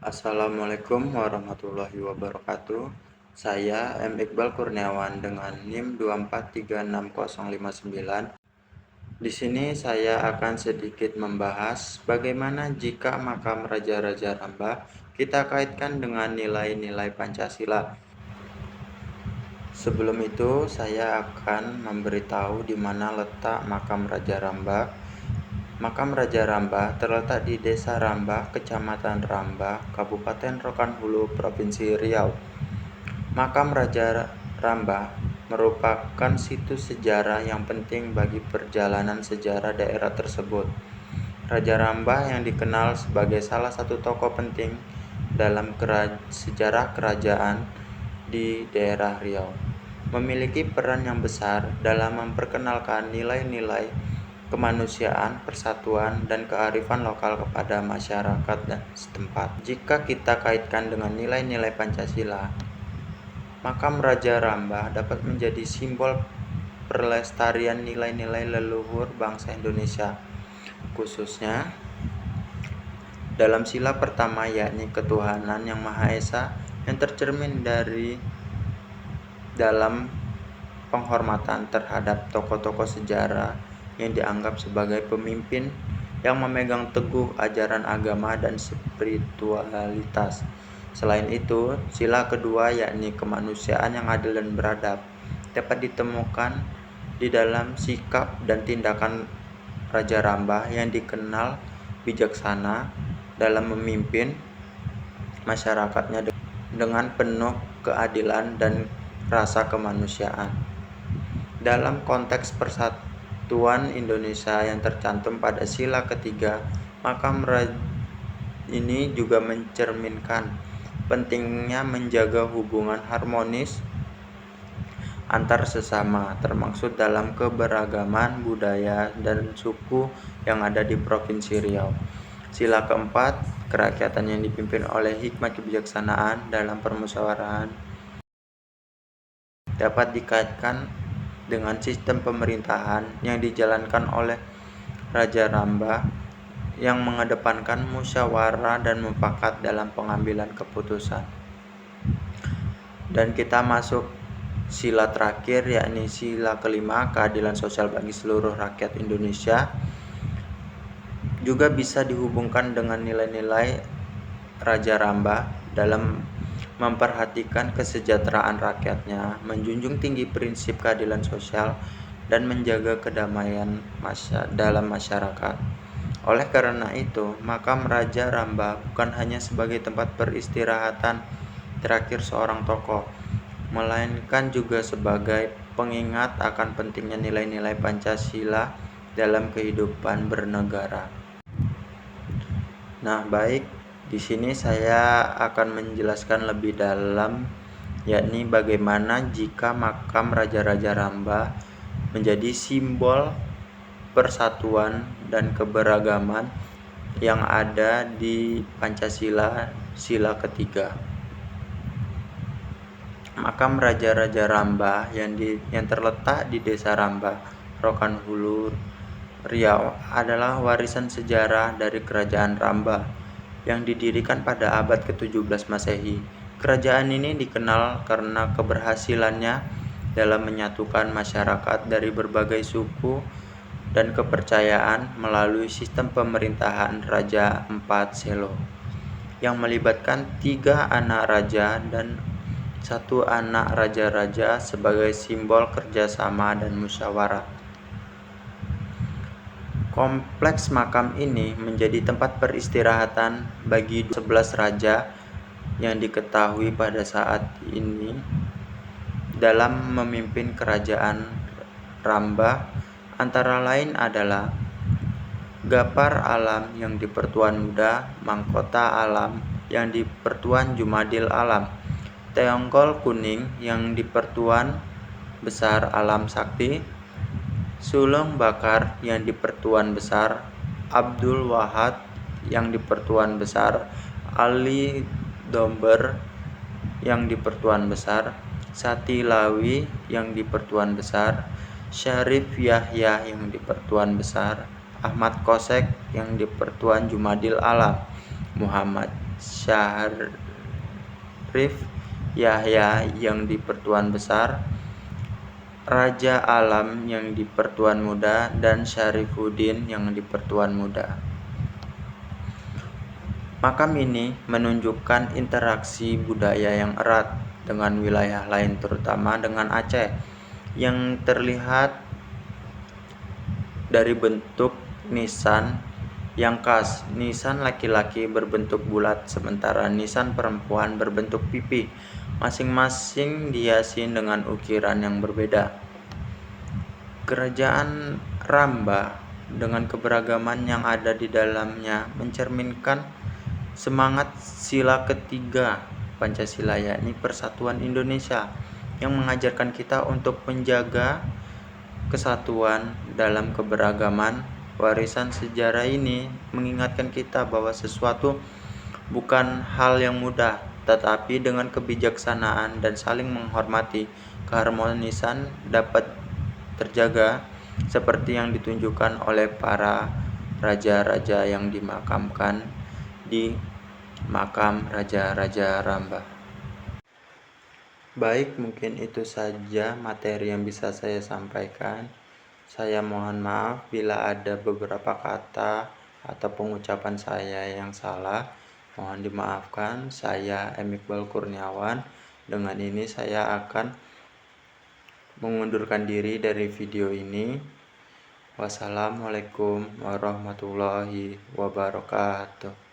Assalamualaikum warahmatullahi wabarakatuh. Saya M. Iqbal Kurniawan dengan NIM 2436059. Di sini saya akan sedikit membahas bagaimana jika makam Raja-Raja Rambah kita kaitkan dengan nilai-nilai Pancasila. Sebelum itu, saya akan memberitahu di mana letak makam Raja Rambah. Makam Raja Rambah terletak di Desa Rambah, Kecamatan Rambah, Kabupaten Rokan Hulu, Provinsi Riau. Makam Raja Rambah merupakan situs sejarah yang penting bagi perjalanan sejarah daerah tersebut. Raja Rambah yang dikenal sebagai salah satu tokoh penting dalam sejarah kerajaan di daerah Riau, memiliki peran yang besar dalam memperkenalkan nilai-nilai kemanusiaan, persatuan, dan kearifan lokal kepada masyarakat dan setempat. Jika kita kaitkan dengan nilai-nilai Pancasila, makam Raja Rambah dapat menjadi simbol pelestarian nilai-nilai leluhur bangsa Indonesia, khususnya dalam sila pertama, yakni ketuhanan yang Maha Esa, yang tercermin dalam penghormatan terhadap tokoh-tokoh sejarah yang dianggap sebagai pemimpin yang memegang teguh ajaran agama dan spiritualitas. Selain itu, sila kedua, yakni kemanusiaan yang adil dan beradab, dapat ditemukan di dalam sikap dan tindakan Raja Rambah yang dikenal bijaksana dalam memimpin masyarakatnya dengan penuh keadilan dan rasa kemanusiaan. Dalam konteks persatuan Indonesia yang tercantum pada sila ketiga, makam ini juga mencerminkan pentingnya menjaga hubungan harmonis antar sesama, termaksud dalam keberagaman budaya dan suku yang ada di Provinsi Riau. Sila keempat, kerakyatan yang dipimpin oleh hikmat kebijaksanaan dalam permusyawaratan, dapat dikaitkan dengan sistem pemerintahan yang dijalankan oleh Raja Rambah yang mengedepankan musyawarah dan mufakat dalam pengambilan keputusan. Dan kita masuk sila terakhir, yakni sila kelima, keadilan sosial bagi seluruh rakyat Indonesia, juga bisa dihubungkan dengan nilai-nilai Raja Rambah dalam memperhatikan kesejahteraan rakyatnya, menjunjung tinggi prinsip keadilan sosial, dan menjaga kedamaian dalam masyarakat. Oleh karena itu, makam Raja Rambah bukan hanya sebagai tempat peristirahatan terakhir seorang tokoh, melainkan juga sebagai pengingat akan pentingnya nilai-nilai Pancasila dalam kehidupan bernegara. Nah, baik, di sini saya akan menjelaskan lebih dalam, yakni bagaimana jika makam Raja-Raja Rambah menjadi simbol persatuan dan keberagaman yang ada di Pancasila sila ketiga. Makam Raja-Raja Rambah yang terletak di Desa Rambah, Rokan Hulu, Riau adalah warisan sejarah dari Kerajaan Rambah yang didirikan pada abad ke-17 Masehi. Kerajaan ini dikenal karena keberhasilannya dalam menyatukan masyarakat dari berbagai suku dan kepercayaan melalui sistem pemerintahan Raja Empat Selo yang melibatkan 3 anak raja dan 1 anak raja-raja sebagai simbol kerjasama dan musyawarah. Kompleks makam ini menjadi tempat peristirahatan bagi 11 raja yang diketahui pada saat ini dalam memimpin kerajaan Rambah, antara lain adalah Gapar Alam yang di Pertuan Muda, Mangkota Alam yang di Pertuan Jumadil Alam, Teonggol Kuning yang di Pertuan Besar Alam Sakti, Sulung Bakar yang di Pertuan Besar, Abdul Wahad yang di Pertuan Besar, Ali Domber yang di Pertuan Besar, Sati Lawi yang di Pertuan Besar, Syarif Yahya yang di Pertuan Besar, Ahmad Kosek yang di Pertuan Jumadil Alam, Muhammad Syarif Yahya yang di Pertuan Besar, Raja Alam yang di Pertuan Muda, dan Syarifuddin yang di Pertuan Muda. Makam ini menunjukkan interaksi budaya yang erat dengan wilayah lain, terutama dengan Aceh, yang terlihat dari bentuk nisan yang khas. Nisan laki-laki berbentuk bulat, sementara nisan perempuan berbentuk pipi. Masing-masing dihiasi dengan ukiran yang berbeda. Kerajaan Ramba dengan keberagaman yang ada di dalamnya mencerminkan semangat sila ketiga Pancasila, yakni Persatuan Indonesia, yang mengajarkan kita untuk menjaga kesatuan dalam keberagaman. Warisan sejarah ini mengingatkan kita bahwa sesuatu bukan hal yang mudah, tetapi dengan kebijaksanaan dan saling menghormati, keharmonisan dapat terjaga seperti yang ditunjukkan oleh para raja-raja yang dimakamkan di makam Raja-Raja Ramba. Baik, mungkin itu saja materi yang bisa saya sampaikan. Saya mohon maaf bila ada beberapa kata atau pengucapan saya yang salah. Mohon dimaafkan. Saya M. Iqbal Kurniawan. Dengan ini saya akan mengundurkan diri dari video ini. Wassalamualaikum warahmatullahi wabarakatuh.